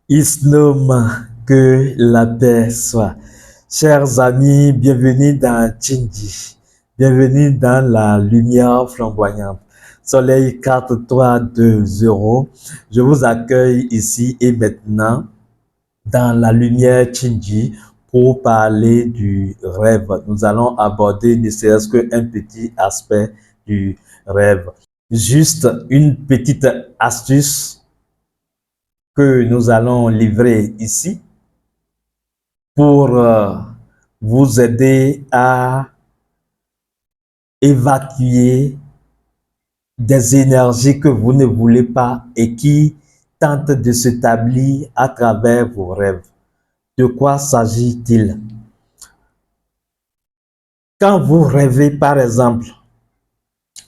Isnom, que la paix soit. Chers amis, bienvenue dans Tchinji. Bienvenue dans la lumière flamboyante. Soleil 4, 3, 2, 0. Je vous accueille ici et maintenant dans la lumière Tchinji pour parler du rêve. Nous allons aborder ne serait-ce qu'un petit aspect du rêve. Juste une petite astuce que nous allons livrer ici pour vous aider à évacuer des énergies que vous ne voulez pas et qui tentent de s'établir à travers vos rêves. De quoi s'agit-il? Quand vous rêvez, par exemple,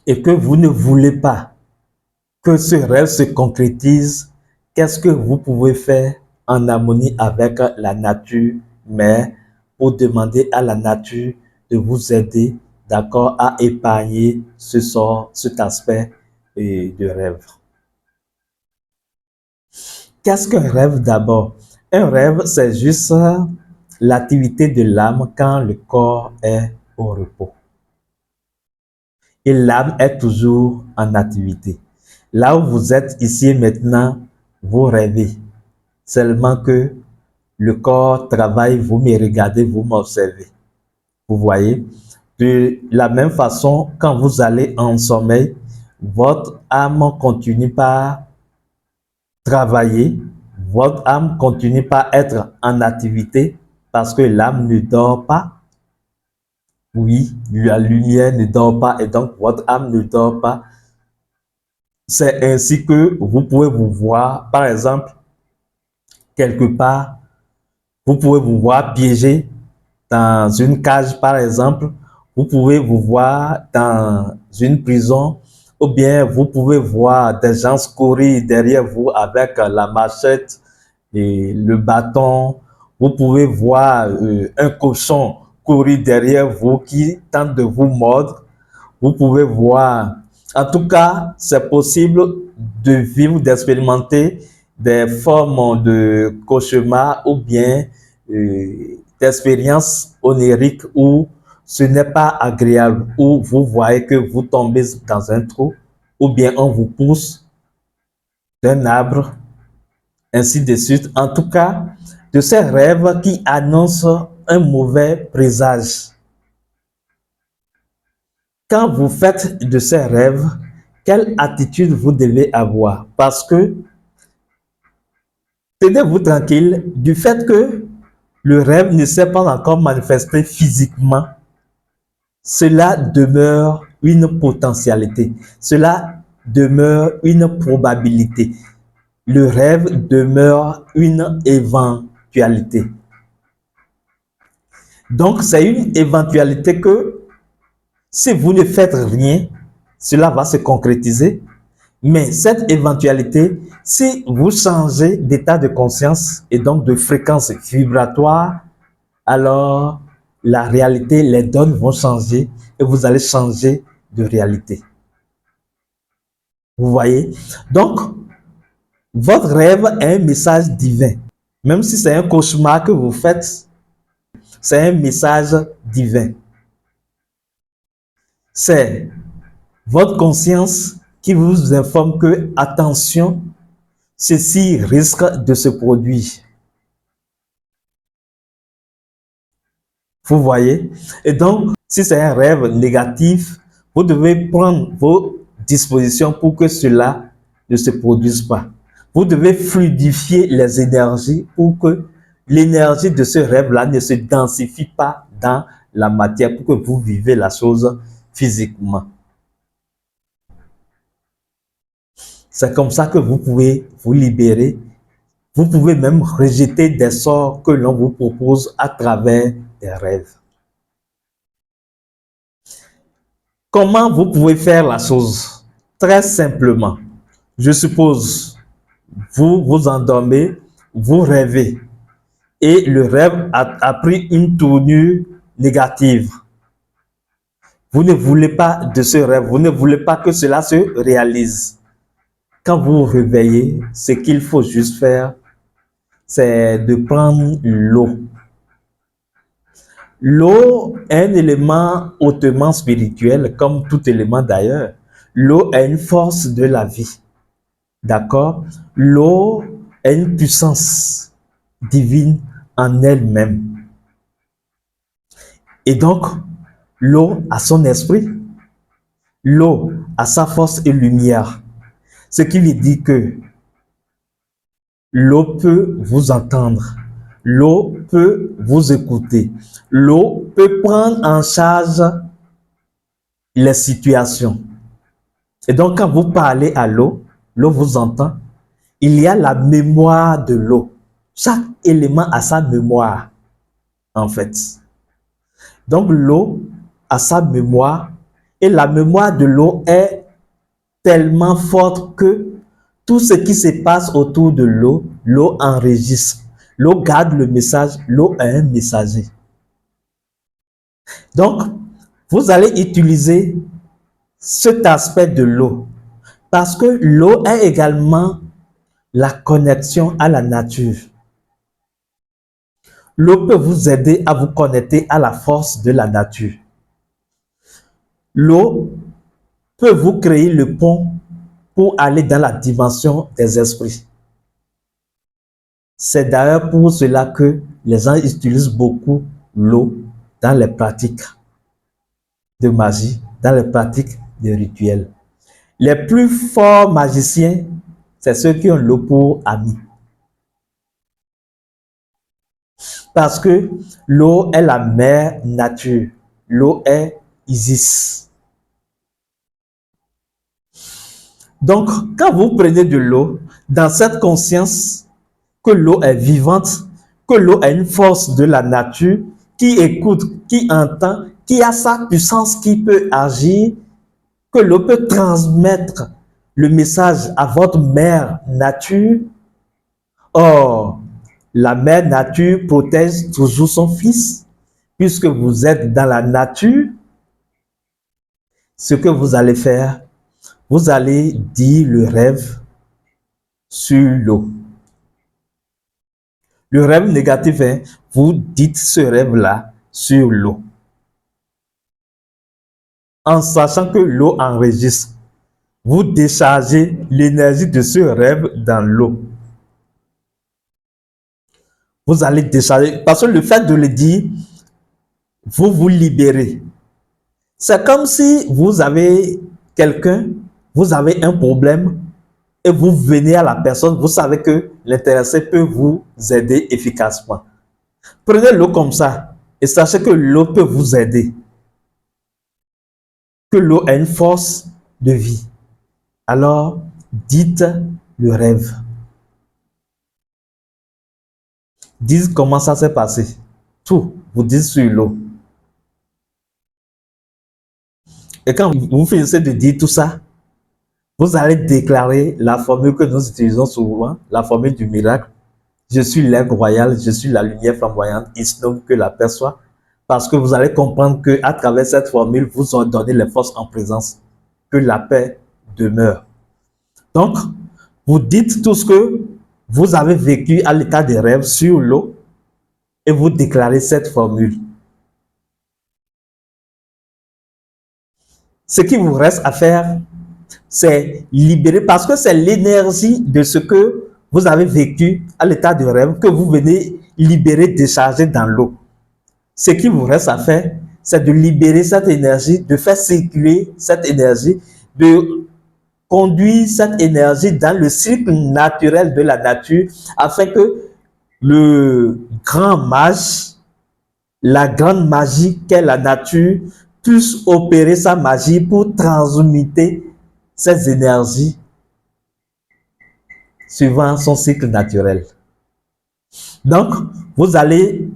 et que vous ne voulez pas que ce rêve se concrétise, qu'est-ce que vous pouvez faire en harmonie avec la nature, mais pour demander à la nature de vous aider, d'accord, à épargner cet aspect de rêve. Qu'est-ce qu'un rêve d'abord? Un rêve, c'est juste l'activité de l'âme quand le corps est au repos. Et l'âme est toujours en activité. Là où vous êtes ici et maintenant, vous rêvez. Seulement que le corps travaille, vous me regardez, vous m'observez. Vous voyez? De la même façon, quand vous allez en sommeil, votre âme continue par travailler, votre âme continue par être en activité parce que l'âme ne dort pas. Oui, la lumière ne dort pas et donc votre âme ne dort pas. C'est ainsi que vous pouvez vous voir, par exemple, quelque part, vous pouvez vous voir piégé dans une cage, par exemple, vous pouvez vous voir dans une prison, ou bien vous pouvez voir des gens courir derrière vous avec la machette et le bâton. Vous pouvez voir un cochon courir derrière vous qui tente de vous mordre. Vous pouvez voir. En tout cas, c'est possible de vivre, d'expérimenter des formes de cauchemar ou bien d'expériences oniriques où ce n'est pas agréable, où vous voyez que vous tombez dans un trou ou bien on vous pousse d'un arbre, ainsi de suite. En tout cas, de ces rêves qui annoncent un mauvais présage. Quand vous faites de ces rêves, quelle attitude vous devez avoir? Parce que, tenez-vous tranquille, du fait que le rêve ne s'est pas encore manifesté physiquement, cela demeure une potentialité, cela demeure une probabilité. Le rêve demeure une éventualité. Donc, c'est une éventualité que si vous ne faites rien, cela va se concrétiser. Mais cette éventualité, si vous changez d'état de conscience et donc de fréquence vibratoire, alors la réalité, les donnes vont changer et vous allez changer de réalité. Vous voyez? Donc, votre rêve est un message divin. Même si c'est un cauchemar que vous faites, c'est un message divin. C'est votre conscience qui vous informe que, attention, ceci risque de se produire. Vous voyez? Et donc, si c'est un rêve négatif, vous devez prendre vos dispositions pour que cela ne se produise pas. Vous devez fluidifier les énergies pour que l'énergie de ce rêve-là ne se densifie pas dans la matière, pour que vous vivez la chose physiquement. C'est comme ça que vous pouvez vous libérer. Vous pouvez même rejeter des sorts que l'on vous propose à travers des rêves. Comment vous pouvez faire la chose? Très simplement. Je suppose, vous vous endormez, vous rêvez et le rêve a pris une tournure négative. Vous ne voulez pas de ce rêve, vous ne voulez pas que cela se réalise. Quand vous vous réveillez, ce qu'il faut juste faire, c'est de prendre l'eau. L'eau est un élément hautement spirituel, comme tout élément d'ailleurs. L'eau est une force de la vie. D'accord? L'eau est une puissance divine en elle-même. Et donc, l'eau a son esprit. L'eau a sa force et lumière. Ce qui veut dire que l'eau peut vous entendre. L'eau peut vous écouter. L'eau peut prendre en charge les situations. Et donc, quand vous parlez à l'eau, l'eau vous entend. Il y a la mémoire de l'eau. Chaque élément a sa mémoire, en fait. Donc, l'eau a sa mémoire. Et la mémoire de l'eau est tellement forte que tout ce qui se passe autour de l'eau, l'eau enregistre. L'eau garde le message. L'eau est un messager. Donc, vous allez utiliser cet aspect de l'eau parce que l'eau est également la connexion à la nature. L'eau peut vous aider à vous connecter à la force de la nature. L'eau peut vous créer le pont pour aller dans la dimension des esprits. C'est d'ailleurs pour cela que les gens utilisent beaucoup l'eau dans les pratiques de magie, dans les pratiques de rituels. Les plus forts magiciens, c'est ceux qui ont l'eau pour amis. Parce que l'eau est la mère nature. L'eau est Isis. Donc, quand vous prenez de l'eau, dans cette conscience que l'eau est vivante, que l'eau est une force de la nature, qui écoute, qui entend, qui a sa puissance, qui peut agir, que l'eau peut transmettre le message à votre mère nature. Or, la mère nature protège toujours son fils, puisque vous êtes dans la nature. Ce que vous allez faire, vous allez dire le rêve sur l'eau. Le rêve négatif, hein, vous dites ce rêve-là sur l'eau. En sachant que l'eau enregistre, vous déchargez l'énergie de ce rêve dans l'eau. Vous allez décharger, parce que le fait de le dire, vous vous libérez. C'est comme si vous avez quelqu'un, vous avez un problème, et vous venez à la personne, vous savez que l'intéressé peut vous aider efficacement. Prenez l'eau comme ça et sachez que l'eau peut vous aider. Que l'eau a une force de vie. Alors, dites le rêve. Dites comment ça s'est passé. Tout, vous dites sur l'eau. Et quand vous finissez de dire tout ça, vous allez déclarer la formule que nous utilisons souvent, la formule du miracle. Je suis l'aigle royal, je suis la lumière flamboyante, Isnom que l'aperçoit. Parce que vous allez comprendre qu'à travers cette formule, vous ordonnez les forces en présence, que la paix demeure. Donc, vous dites tout ce que vous avez vécu à l'état des rêves sur l'eau et vous déclarez cette formule. Ce qui vous reste à faire, c'est libérer, parce que c'est l'énergie de ce que vous avez vécu à l'état de rêve que vous venez libérer, décharger dans l'eau. Ce qui vous reste à faire, c'est de libérer cette énergie, de faire circuler cette énergie, de conduire cette énergie dans le cycle naturel de la nature afin que le grand mage, la grande magie qu'est la nature, puisse opérer sa magie pour transmuter ces énergies suivant son cycle naturel. Donc, vous allez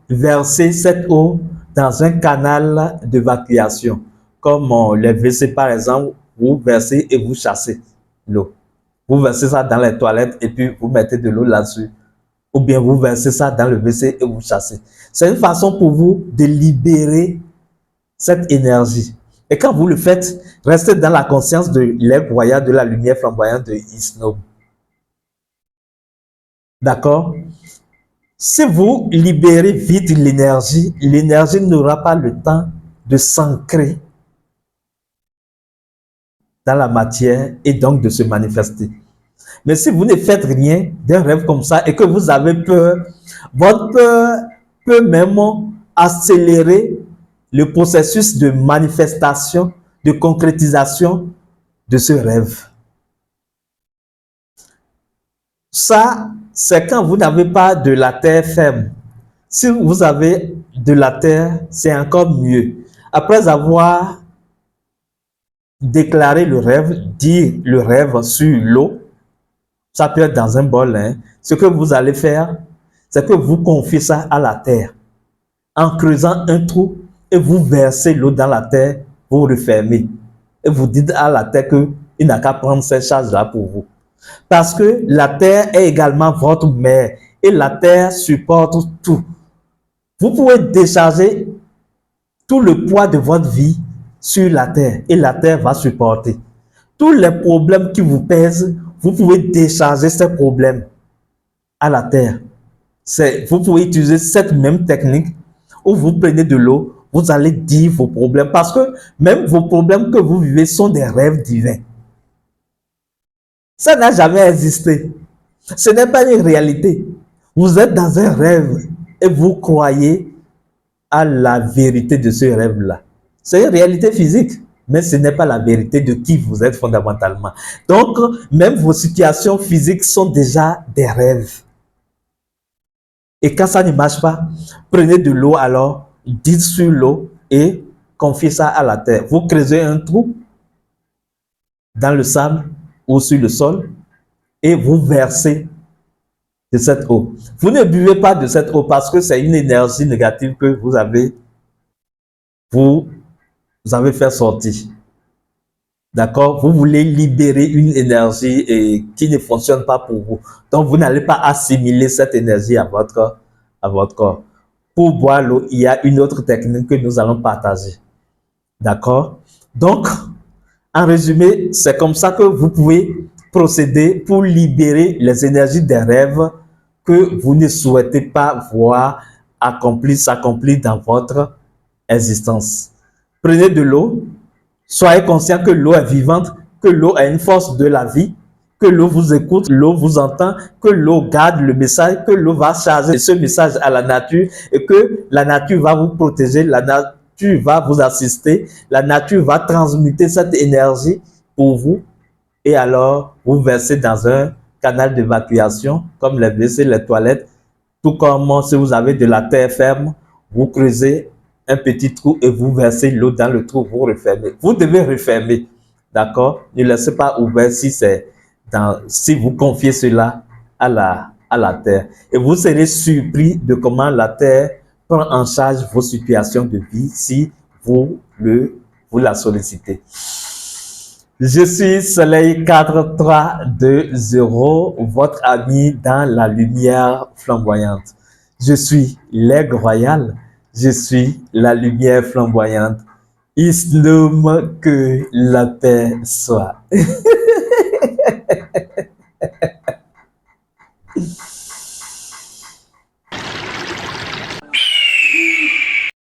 verser cette eau dans un canal d'évacuation, comme les WC par exemple, vous versez et vous chassez l'eau. Vous versez ça dans les toilettes et puis vous mettez de l'eau là-dessus. Ou bien vous versez ça dans le WC et vous chassez. C'est une façon pour vous de libérer cette énergie. Et quand vous le faites, restez dans la conscience de l'aigle royal, de la lumière flamboyante de Isnom. D'accord? Si vous libérez vite l'énergie, l'énergie n'aura pas le temps de s'ancrer dans la matière et donc de se manifester. Mais si vous ne faites rien d'un rêve comme ça et que vous avez peur, votre peur peut même accélérer le processus de manifestation, de concrétisation de ce rêve. Ça, c'est quand vous n'avez pas de la terre ferme. Si vous avez de la terre, c'est encore mieux. Après avoir déclaré le rêve, dire le rêve sur l'eau, ça peut être dans un bol, hein. Ce que vous allez faire, c'est que vous confiez ça à la terre en creusant un trou et vous versez l'eau dans la terre, vous refermez et vous dites à la terre qu'il n'a qu'à prendre cette charge-là pour vous. Parce que la terre est également votre mère et la terre supporte tout. Vous pouvez décharger tout le poids de votre vie sur la terre et la terre va supporter. Tous les problèmes qui vous pèsent, vous pouvez décharger ces problèmes à la terre. Vous pouvez utiliser cette même technique où vous prenez de l'eau, vous allez dire vos problèmes parce que même vos problèmes que vous vivez sont des rêves divins. Ça n'a jamais existé. Ce n'est pas une réalité. Vous êtes dans un rêve et vous croyez à la vérité de ce rêve-là. C'est une réalité physique, mais ce n'est pas la vérité de qui vous êtes fondamentalement. Donc, même vos situations physiques sont déjà des rêves. Et quand ça ne marche pas, prenez de l'eau alors, dites sur l'eau et confiez ça à la terre. Vous creusez un trou dans le sable ou sur le sol et vous versez de cette eau. Vous ne buvez pas de cette eau parce que c'est une énergie négative que vous avez fait sortir. D'accord? Vous voulez libérer une énergie qui ne fonctionne pas pour vous. Donc, vous n'allez pas assimiler cette énergie à votre corps. Pour boire l'eau, il y a une autre technique que nous allons partager. D'accord? Donc, en résumé, c'est comme ça que vous pouvez procéder pour libérer les énergies des rêves que vous ne souhaitez pas voir s'accomplir dans votre existence. Prenez de l'eau. Soyez conscient que l'eau est vivante, que l'eau a une force de la vie, que l'eau vous écoute, l'eau vous entend, que l'eau garde le message, que l'eau va charger ce message à la nature et que la nature va vous protéger, la nature va vous assister, la nature va transmuter cette énergie pour vous et alors vous versez dans un canal d'évacuation comme les WC, les toilettes, tout comme si vous avez de la terre ferme, vous creusez un petit trou et vous versez l'eau dans le trou, vous refermez. Vous devez refermer, d'accord? Ne laissez pas ouvert si vous confiez cela à la terre. Et vous serez surpris de comment la terre prend en charge vos situations de vie si vous la sollicitez. Je suis Soleil 4320, votre ami dans la lumière flamboyante. Je suis l'aigle royal, je suis la lumière flamboyante. Islam, que la paix soit.